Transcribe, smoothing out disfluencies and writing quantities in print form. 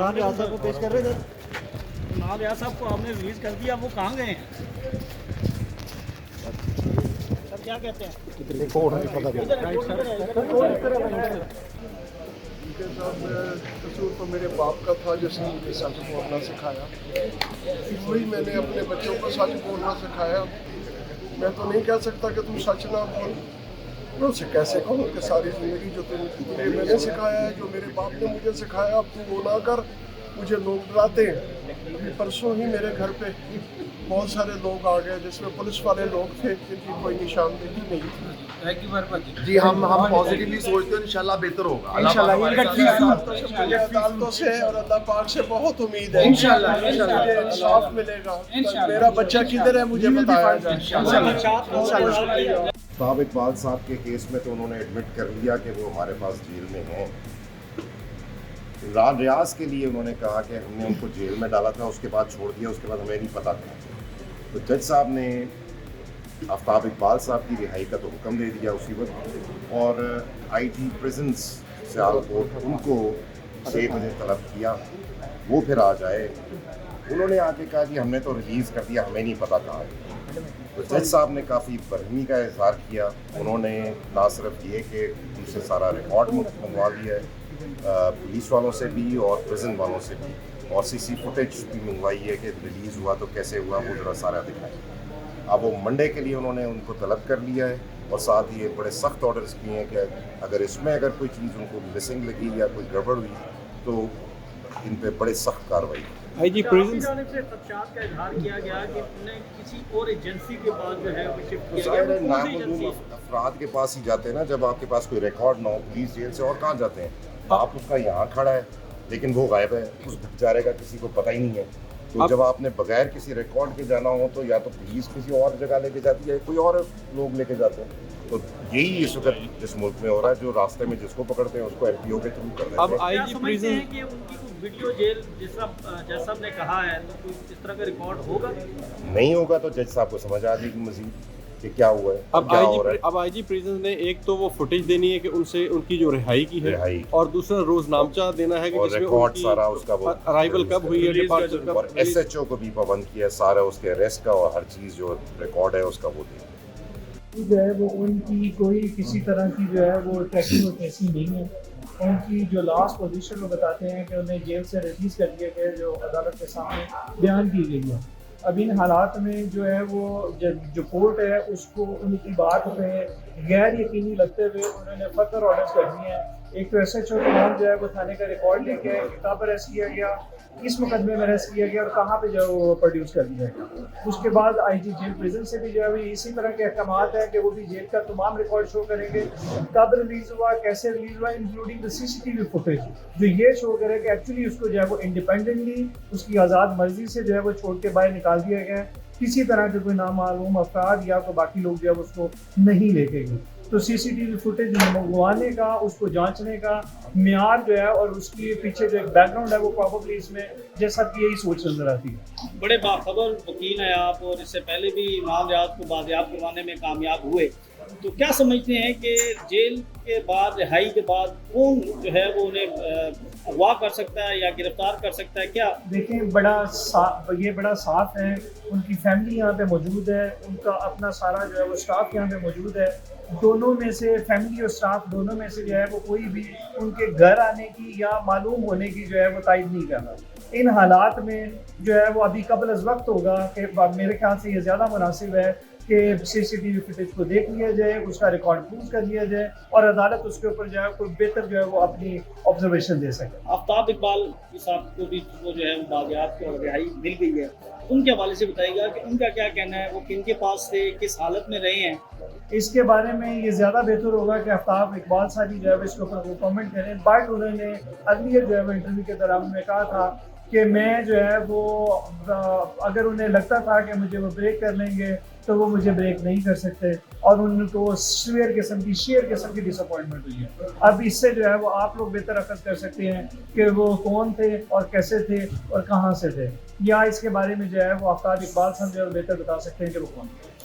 इमरान रियाज साहब को पेश कर रहे थे। इमरान रियाज साहब को आपने रिलीज कर दिया, वो कहाँ गए हैं सर, क्या कहते हैं? उनके साथ कसूर तो मेरे बाप का था जिसने मुझे सच बोलना सिखाया, वही मैंने अपने बच्चों को सच बोलना सिखाया। मैं तो नहीं कह सकता कि तुम सच ना बोल, मैं उसे कैसे कहूँ कि सारी ज़िंदगी जो तुम्हें मैंने सिखाया है, जो मेरे बाप ने मुझे सिखाया, अब तू वो ना कर। मुझे लोग डराते हैं। अभी परसों ही मेरे घर पे बहुत सारे लोग आ गए जिसमें पुलिस वाले लोग थे जिनकी कोई निशानदेही नहीं थी। जी हम पॉजिटिवली सोचते हैं, इंशाल्लाह बेहतर होगा। अदालतों से और अल्लाह पाक से बहुत उम्मीद है, इंशाल्लाह मुझे इंसाफ मिलेगा। मेरा बच्चा किधर है मुझे बताया जाए। आफ्ताब इकबाल साहब के केस में तो उन्होंने एडमिट कर लिया कि वो हमारे पास जेल में हैं। इमरान रियाज के लिए उन्होंने कहा कि हमने उनको जेल में डाला था, उसके बाद छोड़ दिया, उसके बाद हमें नहीं पता था। तो जज साहब ने आफ्ताब इकबाल साहब की रिहाई का तो हुक्म दे दिया उसी वक्त, और आईजी प्रिजन्स सियालकोट उनको 6 बजे तलब किया वो फिर आ जाए। उन्होंने आके कहा कि हमने तो रिलीज़ कर दिया, हमें नहीं पता कहाँ है। तो जज साहब ने काफ़ी बरहमी का इजहार किया। उन्होंने ना सिर्फ ये कि उनसे सारा रिकॉर्ड मंगवा लिया है, पुलिस वालों से भी और प्रिजन वालों से भी, और सीसी फुटेज भी मंगवाई है कि रिलीज़ हुआ तो कैसे हुआ, वो ज़रा सारा दिखाएं। अब वो मंडे के लिए उन्होंने उनको तलब कर लिया है, और साथ ही ये बड़े सख्त ऑर्डर्स किए हैं कि अगर कोई चीज़ उनको मिसिंग लगी या कोई गड़बड़ हुई तो इन पे बड़े सख्त कार्रवाई। आईजी प्रिजन से खदशात का इजहार किया गया कि उन्हें किसी और एजेंसी के पास जो है वो शिफ्ट किया गया। नामालूम अफराद के पास ही जाते हैं ना, जब आपके पास कोई रिकॉर्ड ना हो पुलिस जेल से, और कहाँ जाते हैं आप? उसका यहाँ खड़ा है लेकिन वो गायब है, उस बेचारे का किसी को पता ही नहीं है। तो जब आपने बगैर किसी रिकॉर्ड के जाना हो तो या तो पुलिस किसी और जगह लेके जाती है, कोई और लोग लेके जाते हैं। तो यही इस वक्त जिस मुल्क में हो रहा है, जो रास्ते में जिसको पकड़ते हैं उसको एलपीओ के थ्रू कर देते हैं। अब आईजी प्रिजन है कि उनकी कोई वीडियो जेल जिस तरह जज साहब ने कहा है, तो कोई इस तरह का रिकॉर्ड होगा? नहीं होगा तो जज साहब को समझ आ जाएगी मजीद कि क्या हुआ है। अब आईजी प्रिजन ने एक तो वो फुटेज देनी है कि उनसे उनकी जो रिहाई की है, और दूसरा रोजनामचा देना है कि जिसमें रिकॉर्ड सारा उसका वो अराइवल कब हुई है, डिपार्चर कब, और एसएचओ को भी पाबंद किया सारा उसके अरेस्ट का, और हर चीज़ जो रिकॉर्ड है उसका वो दे जो है वो उनकी कोई किसी तरह की जो है वो ट्रैकिंग और ट्रेसिंग नहीं है। उनकी जो लास्ट पोजीशन वो बताते हैं कि उन्हें जेल से रिलीज़ कर दिया गया, जो अदालत के सामने बयान की गई है। अब इन हालात में जो है वो जो कोर्ट है उसको उनकी बात पे गैर यकीनी लगते हुए उन्होंने फर्दर ऑर्डर्स कर दिए हैं। एक तो एसएचओ के नाम जो है वो थाने का रिकॉर्ड लेके कहाँ पर अरेस्ट किया गया, किस मुकदमे में अरेस्ट किया गया और कहाँ पे जो है वो प्रोड्यूस कर दिया गया। उसके बाद आईजी जेल प्रिजन से भी जो है इसी तरह के अहकामात हैं कि वो भी जेल का तमाम रिकॉर्ड शो करेंगे, कब रिलीज़ हुआ, कैसे रिलीज़ हुआ, इंक्लूडिंग द सीसीटीवी फुटेज, जो ये शो करे कि एक्चुअली उसको जो है वो इंडिपेंडेंटली उसकी आज़ाद मर्जी से जो है वो छोड़ के बाहर निकाल दिया गया है। किसी तरह के कोई नामालूम अफराद या कोई बाकी लोग जो है उसको नहीं लेके गए। तो सीसीटीवी फुटेज मंगवाने का, उसको जांचने का मियार जो है और उसकी पीछे जो एक बैकग्राउंड है वो प्रॉबली इसमें जैसा कि यही सोच नजर आती है। बड़े बाखबर वकील हैं आप, और इससे पहले भी इमरान रियाज को बाजियाब करवाने में कामयाब हुए, तो क्या समझते हैं कि जेल के बाद, रिहाई के बाद कौन जो है वो उन्हें अगवा कर सकता है या गिरफ्तार कर सकता है? क्या देखें, ये बड़ा साफ है। उनकी फैमिली यहाँ पे मौजूद है, उनका अपना सारा जो है वो स्टाफ यहाँ पे मौजूद है। दोनों में से, फैमिली और स्टाफ दोनों में से जो है वो कोई भी उनके घर आने की या मालूम होने की जो है वो तायद नहीं कर रहा। इन हालात में जो है वो अभी कबल अज़ वक्त होगा कि मेरे ख्याल से ये ज़्यादा मुनासिब है कि सीसीटीवी फुटेज को देख लिया जाए, उसका रिकॉर्ड प्रूव कर लिया जाए और अदालत उसके ऊपर जो है कोई बेहतर जो है वो अपनी ऑब्जर्वेशन दे सके। आफ्ताब इकबाल साहब को भी वो जो है बाजियाब और रिहाई मिल गई है, उनके हवाले से बताइएगा कि उनका क्या कहना है, वो किन के पास थे, किस हालत में रहे हैं? इसके बारे में ये ज़्यादा बेहतर होगा कि आफ्ताब इकबाल साहब जो है इसके ऊपर वो कमेंट करें। बट उन्होंने अगली जो है वो इंटरव्यू के दौरान में कहा था कि मैं जो है वो अगर उन्हें लगता था कि मुझे वो ब्रेक कर लेंगे तो वो मुझे ब्रेक नहीं कर सकते, और उनको शेयर किस्म की डिसअपॉइंटमेंट हुई है। अब इससे जो है वो आप लोग बेहतर अखज़ कर सकते हैं कि वो कौन थे और कैसे थे और कहाँ से थे, या इसके बारे में जो है वो आफ्ताब इकबाल साहब जो है बेहतर बता सकते हैं कि वो कौन थे।